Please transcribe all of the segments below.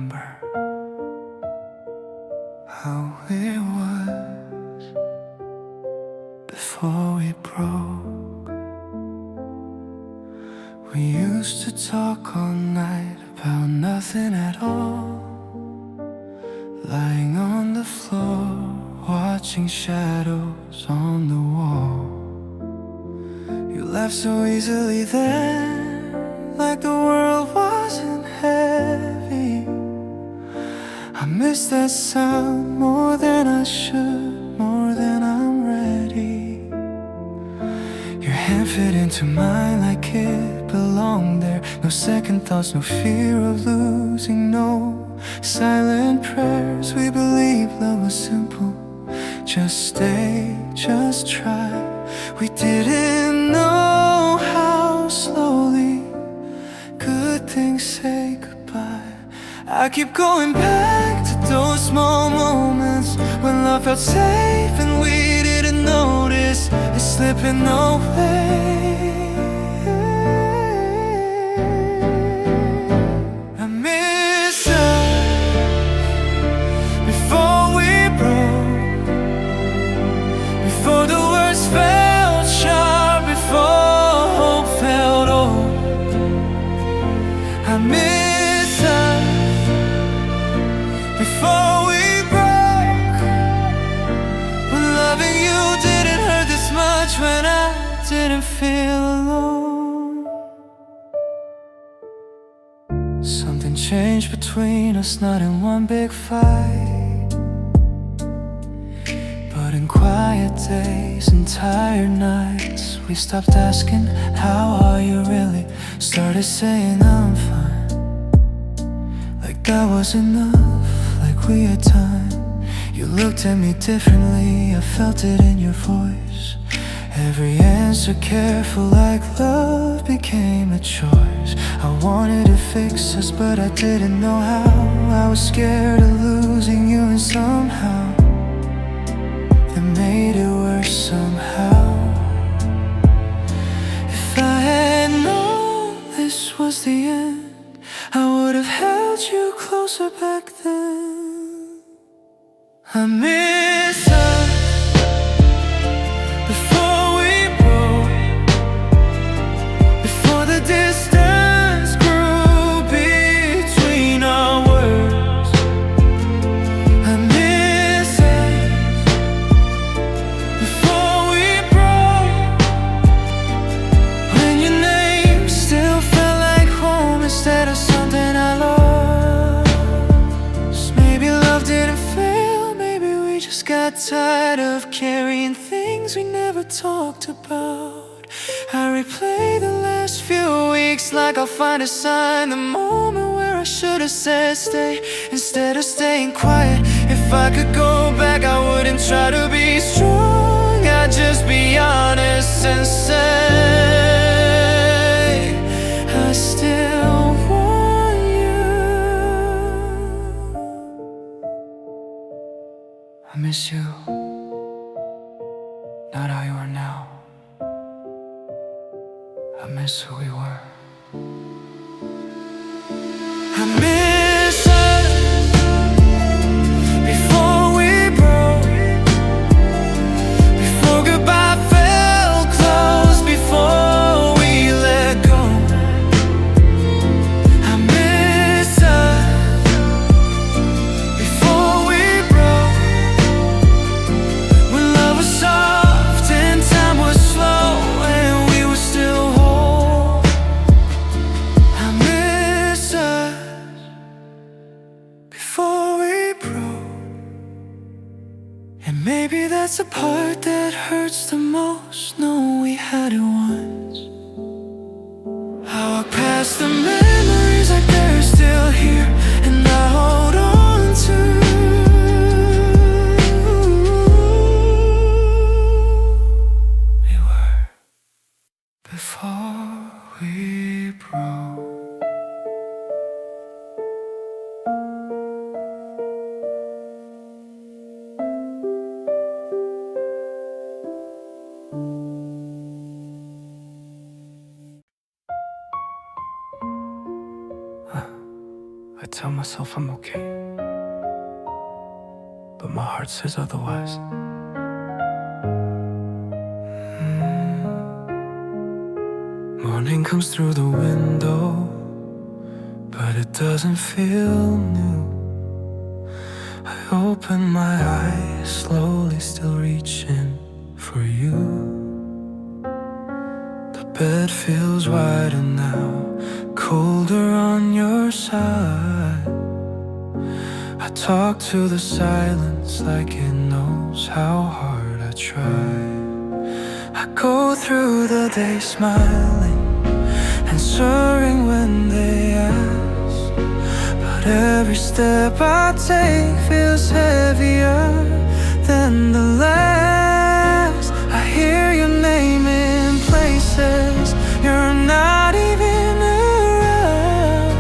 remember how it was before we broke. We used to talk all night about nothing at all, lying on the floor, watching shadows on the wall. You laughed so easily then, like the world wasn't heavy. I miss that sound more than I should, more than I'm ready. Your hand fit into mine like it belonged there. No second thoughts, no fear of losing, no silent prayers. We believed love was simple, just stay, just try. We didn't know how slowly good things say goodbye. I keep going back to those small moments when love felt safe and we didn't notice it's slipping away. I miss us before we broke, before the words felt sharp, before hope felt old. I miss us before we broke, when loving you didn't hurt this much, when I didn't feel alone. Something changed between us, not in one big fight, but in quiet days and tired nights. We stopped asking, how are you really? Started saying, I'm fine. Like that was enough, like we had time. You looked at me differently, I felt it in your voice. Every answer careful, like love became a choice. I wanted to fix us, but I didn't know how. I was scared of losing you, and somehow that made it worse somehow. If I had known this was the end, I would have held you closer back then. I miss us before we broke, before the distance grew between our words. I miss us before we broke, when your name still felt like home instead of something I lost. Maybe love didn't fail, maybe we just got tired of carrying things we never talked about. I replay the last few weeks like I'll find a sign, the moment where I should have said stay instead of staying quiet. If I could go back, I wouldn't try to be strong, I'd just be honest and say I still want you. I miss you, not how you are now. I miss who we were. I miss us before we broke, before goodbye felt close, before we let go. I miss us before we broke, when love was soft and time was slow and we were still whole. I miss us before we broke. And maybe that's the part that hurts the most, knowing we had it once. I walk past the memories like they're still here, and I hold on to we were before we broke. I tell myself I'm okay, but my heart says otherwise. Morning comes through the window, but it doesn't feel new. I open my eyes, slowly still reaching for you. The bed feels wider now, colder on your side. I talk to the silence like it knows how hard I try. I go through the day smiling, answering when they ask, but every step I take feels heavier than the last. I hear your name in places you're not even around,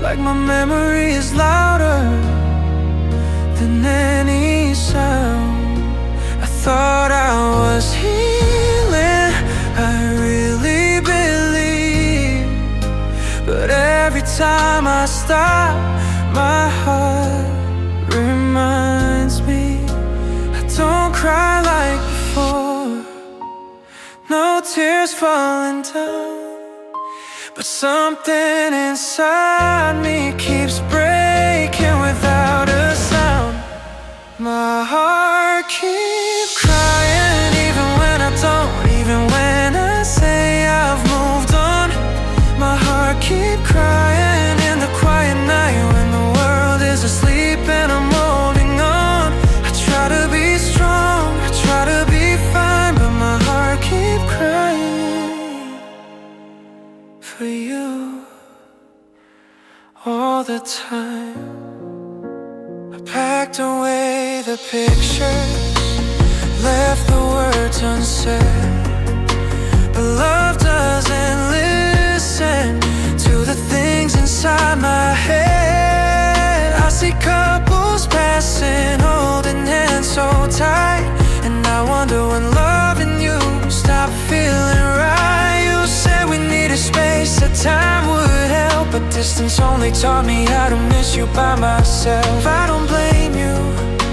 like my memory is louder than any sound. I thought I was healing, I really believe, but every time I stop, my heart reminds me I don't cry like before. No tears falling down, but something inside me keeps breaking without a sound. My heart keeps crying even when I don't, even when I say I've moved on. My heart keeps crying in the quiet night when the world is asleep and I'm holding on. I try to be strong, I try to be fine, but my heart keeps crying for you all the time. I packed away the pictures, left the words unsaid, but love doesn't listen to the things inside my head. I see couples passing, holding hands so tight, and I wonder when loving you stopped feeling right. You said we needed space, that time would help, but distance only taught me how to miss you by myself. I don't blame you,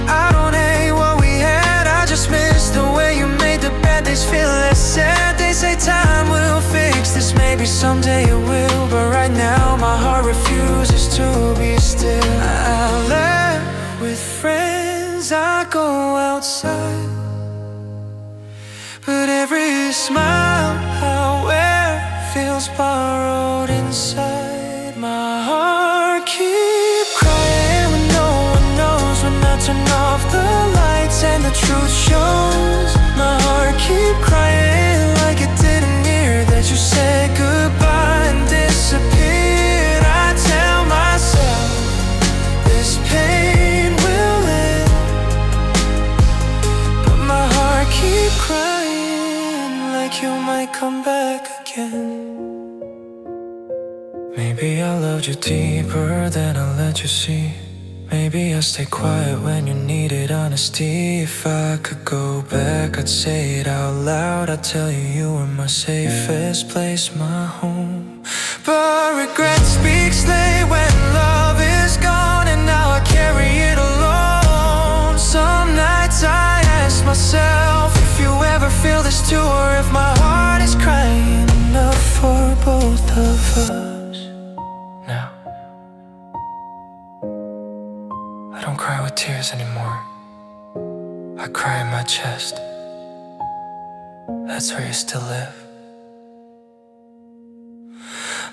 I don't hate what we had, I just miss the way you made the bad days feel less sad. They say time will fix this, maybe someday it will, but right now my heart refuses to be still. I laugh with friends, I go outside, but every smile I wear feels borrowed inside. My heart keeps crying when no one knows, when I turn off the lights and the truth shows. My heart keeps crying like it didn't hear that you said goodbye and disappeared. I tell myself this pain will end, but my heart keeps crying like you might come back again. Maybe I loved you deeper than I let you see. Maybe I stayed quiet when you needed honesty. If I could go back, I'd say it out loud. I'd tell you you were my safest place, my home. But regret speaks late when love is gone, and now I carry it alone. Some nights I ask myself if you ever feel this too, or if my heart is crying enough for both of us. Now I don't cry with tears anymore, I cry in my chest. That's where you still live.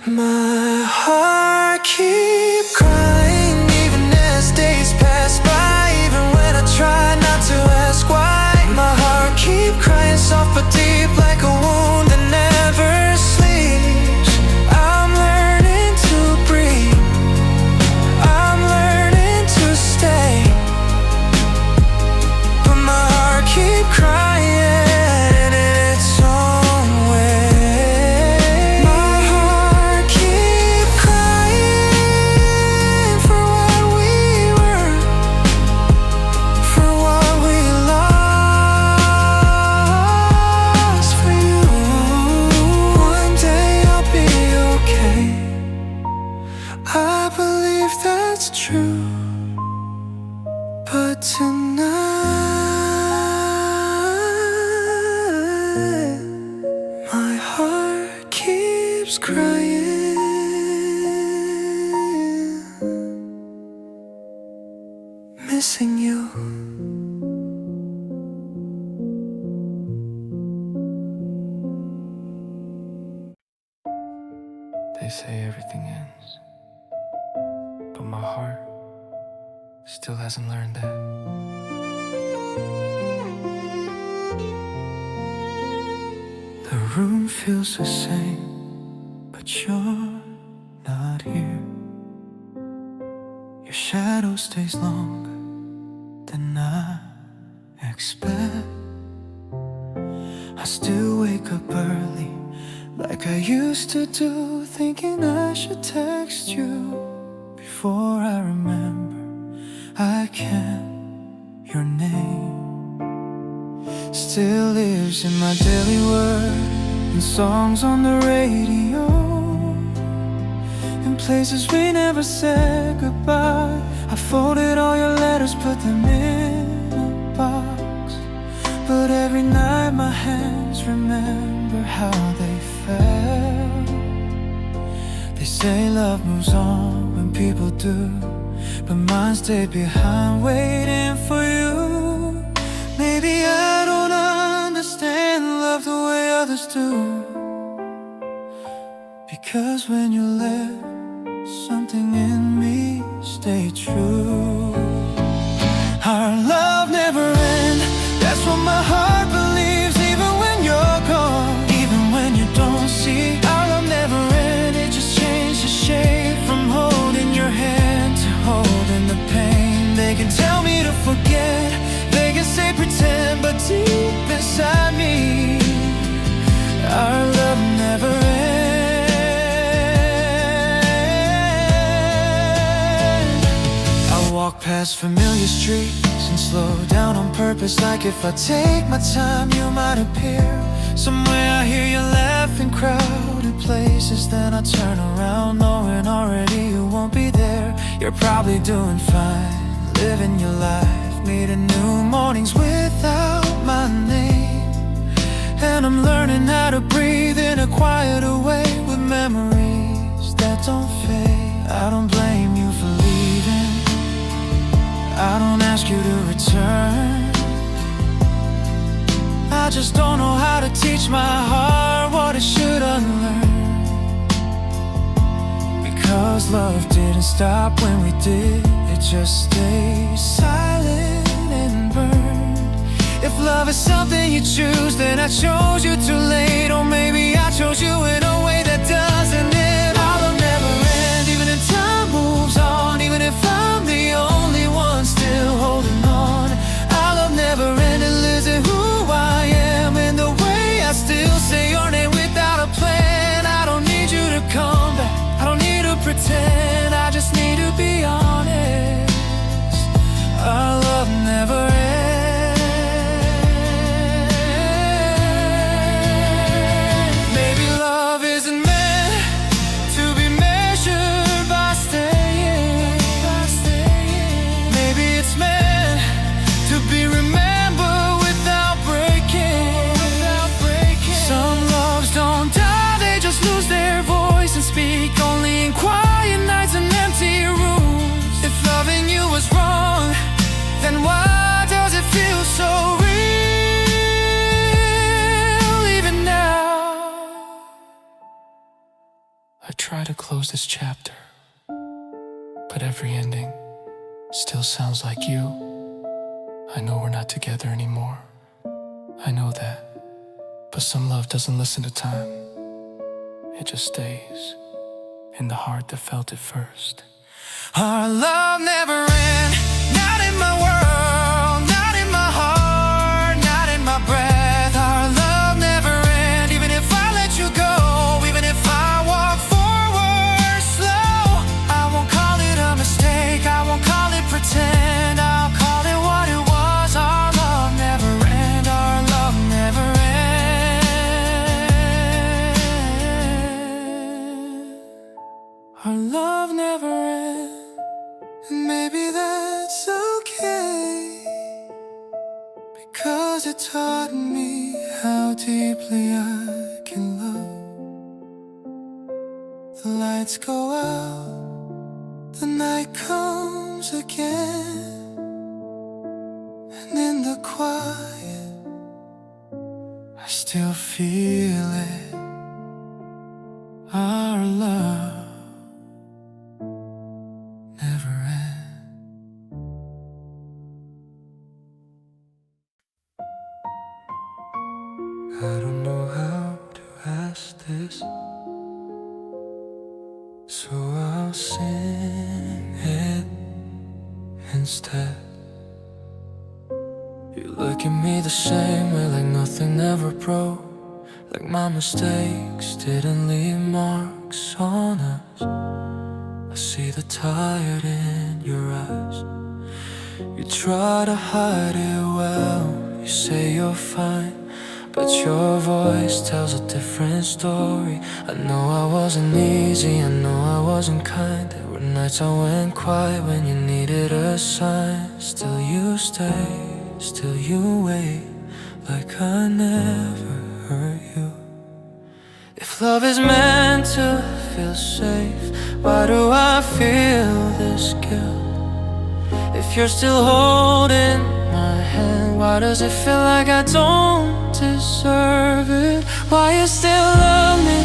My heart keeps crying even as days pass by, even when I try not to ask why. My heart keeps crying soft but deep, like a wound that never sleeps. I'm learning to breathe, I'm learning to stay, but my heart keeps crying in its own way. My heart keeps crying. true. But tonight my heart keeps crying, missing you. They say everything ends, but my heart still hasn't learned that. The room feels the same, but you're not here. Your shadow stays longer than I expect. I still wake up early like I used to do, thinking I should text you before I remember I can't. Your name still lives in my daily world, in songs on the radio, in places we never said goodbye. I folded all your letters, put them in a box, but every night my hands remember how they felt. They say love moves on when people do, but mine stayed behind waiting for you. Maybe I don't understand love the way others do, because when you let something in me stay true. Our love never ends, that's what my heart believes. Even when you're gone, even when you don't see, our love never ends. It just changed the shape from holding your hand to holding the pain. They can tell me to forget, they can say pretend, but deep inside me, our love never ends. I walk past familiar streets and slow down on purpose, like if I take my time you might appear. Somewhere I hear you laugh in crowded places, then I turn around knowing already you won't be there. You're probably doing fine, living your life, meeting new mornings without my name. And I'm learning how to breathe in a quieter way, with memories that don't fade. I don't blame you for leaving, I don't ask you to return. I just don't know how to teach my heart what it should unlearn. Because love didn't stop when we did, it just stayed silent and burned. If love is something you choose, then I chose you too late. Or maybe I chose you in a way that doesn't end. Our love never ends, even if time moves on, even if I'm the only one still holding on. Our love never ends, it lives in who I am, and the way I still say your name without a plan. I don't need you to come back, I don't need to pretend, I just need to be honest. Our love never ends. Maybe love isn't meant to be measured by staying. Maybe it's meant to be remembered without breaking. Some loves don't die, they just lose their voice and speak only in quiet nights and empty rooms. If loving you was wrong, then why does it feel so real even now? I try to close this chapter, but every ending still sounds like you. I know we're not together anymore, I know that, but some love doesn't listen to time. It just stays in the heart that felt it first. Our love never ends, not in my world, not in my heart, not in my breath. Our love never ends, even if I let you go, even if I walk forward slow. I won't call it a mistake, I won't call it pretend, I'll call it what it was. Our love never ends, our love never ends. Our love never ends, And maybe that's okay, because it taught me how deeply I can love. The lights go out, the night comes again, and in the quiet I still feel it. Our love never ends. I don't know how to ask this, so I'll sing it instead. You look at me the same way, like nothing ever broke, like my mistakes didn't leave marks on us. I see the tired in your eyes. You try to hide it well, you say you're fine, but your voice tells a different story. I know I wasn't easy, I know I wasn't kind. There were nights I went quiet when you needed a sign. Still you stay, still you wait, like I never hurt you. If love is meant to feel safe, why do I feel this guilt? If you're still holding my hand, why does it feel like I don't deserve it? Why you still love me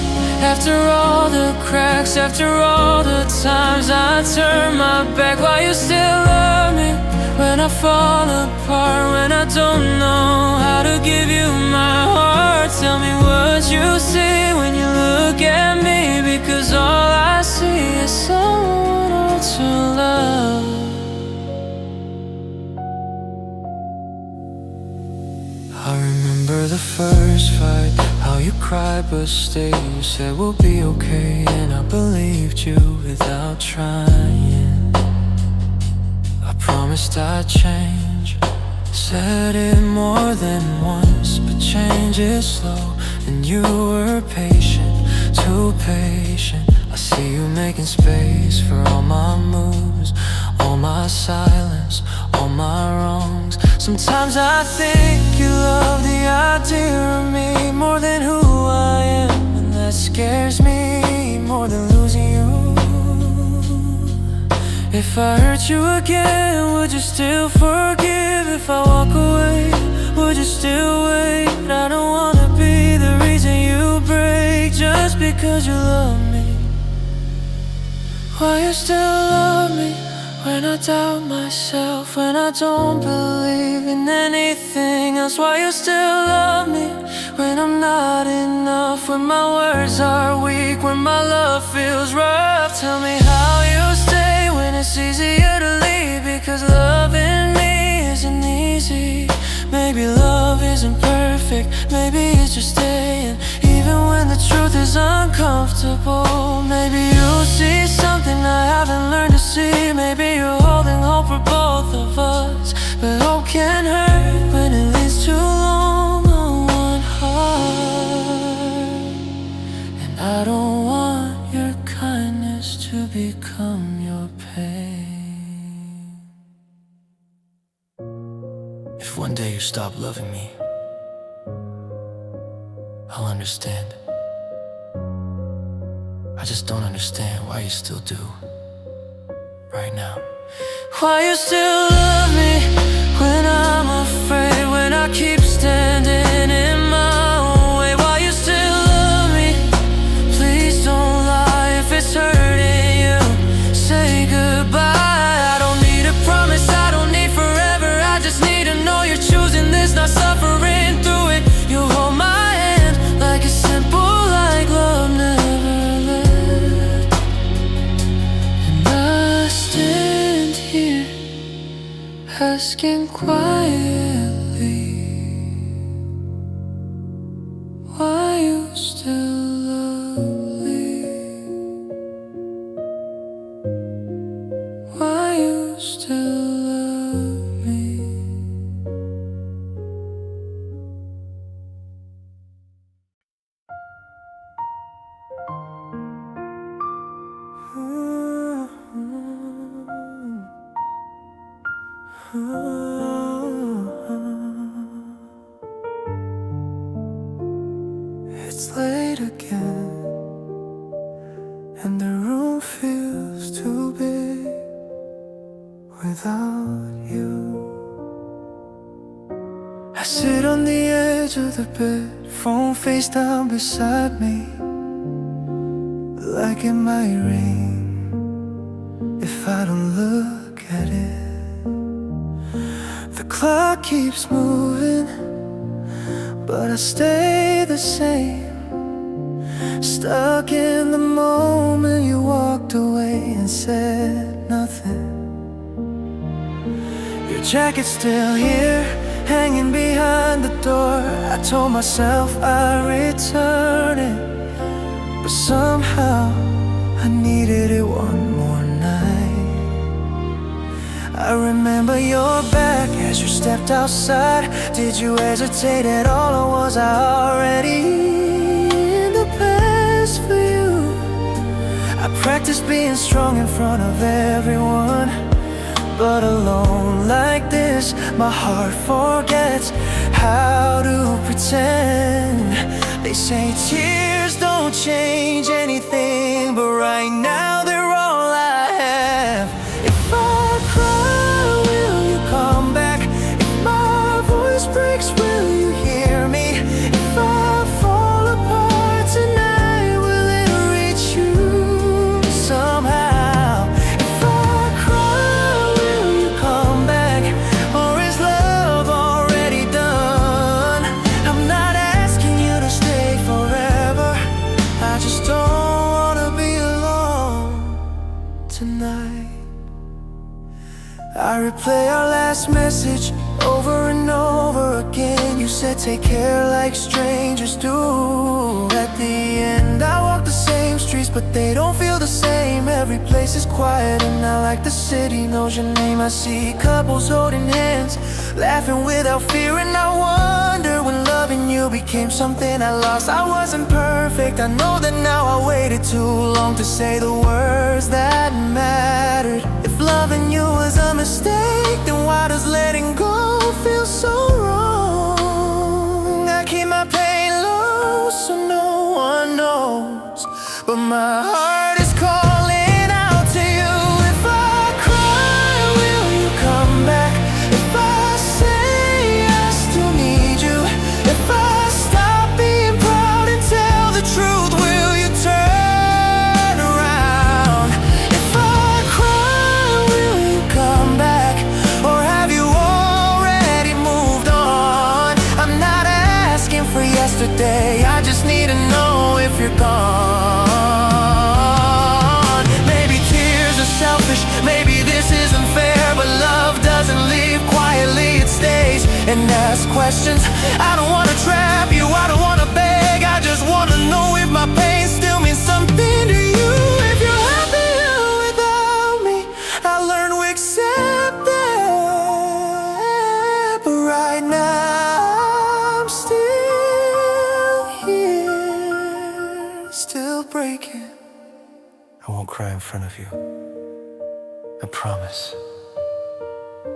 after all the cracks, after all the times I turn my back? Why you still love me when I fall apart, when I don't know how to give you my heart? Tell me what you see when you look at me, because all I see is someone else to love. I remember the first fight, how you cried but stayed. You said we'll be okay, and I believed you without trying. I promised I'd change, said it more than once, but change is slow, and you were patient, too patient. I see you making space for all my moves, all my silence, all my wrongs. Sometimes I think you love the idea of me more than who I am, and that scares me more than losing you. If I hurt you again, would you still forgive? If I walk away, would you still wait? I don't wanna be the reason you break just because you love me. Why you still love me when I doubt myself, when I don't believe in anything else? Why you still love me when I'm not enough, when my words are weak, when my love feels rough? Tell me how you stay when it's easier to leave, because loving me isn't easy. Maybe love isn't perfect, maybe it's just staying even when the truth is uncomfortable. Maybe you'll see something I haven't learned to see. Maybe you're holding hope for both of us, but hope can hurt when it leads too long on one heart. And I don't want your kindness to become your pain. If one day you stop loving me, I'll understand. I just don't understand why you still do right now. Why you still love me when I'm afraid, when I keep standing in my own way? Why you still love me? Please don't lie. If it's hurting you, say goodbye. I don't need a promise, I don't need forever. I just need to know you're choosing this, not suffering through it. You hold my hand like it's simple, like love never left. And I stand here asking quietly, why you still lovely? Why you still love me? and the room feels too big without you. I sit on the edge of the bed, phone face down beside me, like it might ring if I don't look at it. The clock keeps moving, but I stay the same, stuck in the moment you walked away and said nothing. Your jacket's still here, hanging behind the door. I told myself I'd return it, but somehow I needed it one more night. I remember your back as you stepped outside. Did you hesitate at all, or was I already in the past for you? I practiced being strong in front of everyone, but alone like this, my heart forgets how to pretend. They say tears don't change anything, but right now they're all I have. If I cry, will you come back? If my voice breaks, will you hear me? If I fall apart tonight, will it reach you somehow? If I cry, will you come back? Or is love already done? I'm not asking you to stay forever, I just don't wanna be alone tonight. I replay our last message over and over again. You said take care like strangers do. At the end I walk the same streets, but they don't feel the same. Every place is quiet and not like the city knows your name. I see couples holding hands, laughing without fear, and I wonder when loving you became something I lost. I wasn't perfect, I know that now. I waited too long to say the words that mattered. If loving you was a mistake, then why does letting go feel so wrong? I keep my pain low so no one knows, but my heart is calling out to you. If I cry, will you come back? If I say I still need you, if I stop being proud and tell the truth, will you turn around? If I cry, will you come back? Or have you already moved on? I'm not asking for yesterday, I just need to know if you're gone. Maybe tears are selfish, maybe this isn't fair, but love doesn't leave quietly, it stays and asks questions. I don't wanna trap you, I don't wanna beg, I just wanna know if my pain still means something to you. If you're happy without me, I learn to accept that, but right now I'm still here, still breaking. I won't cry in front of you, I promise.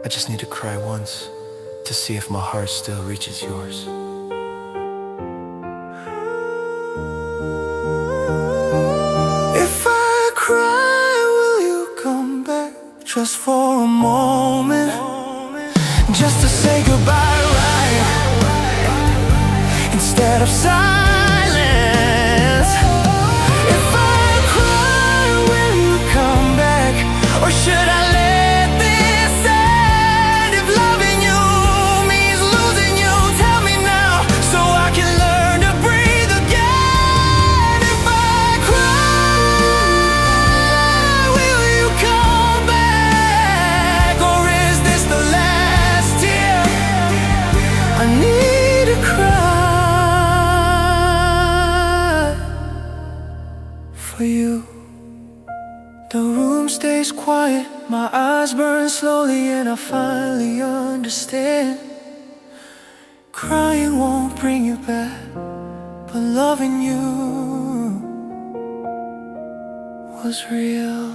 I just need to cry once to see if my heart still reaches yours. If I cry, will you come back? Just for a moment, just to say goodbye, right? Instead of silence. If I cry, will you come back? Or should I let this end? If loving you means losing you, tell me now, so I can learn to breathe again. If I cry, will you come back? Or is this the last tear I need to cry for you? The room stays quiet, my eyes burn slowly, and I finally understand. Crying won't bring you back, but loving you was real.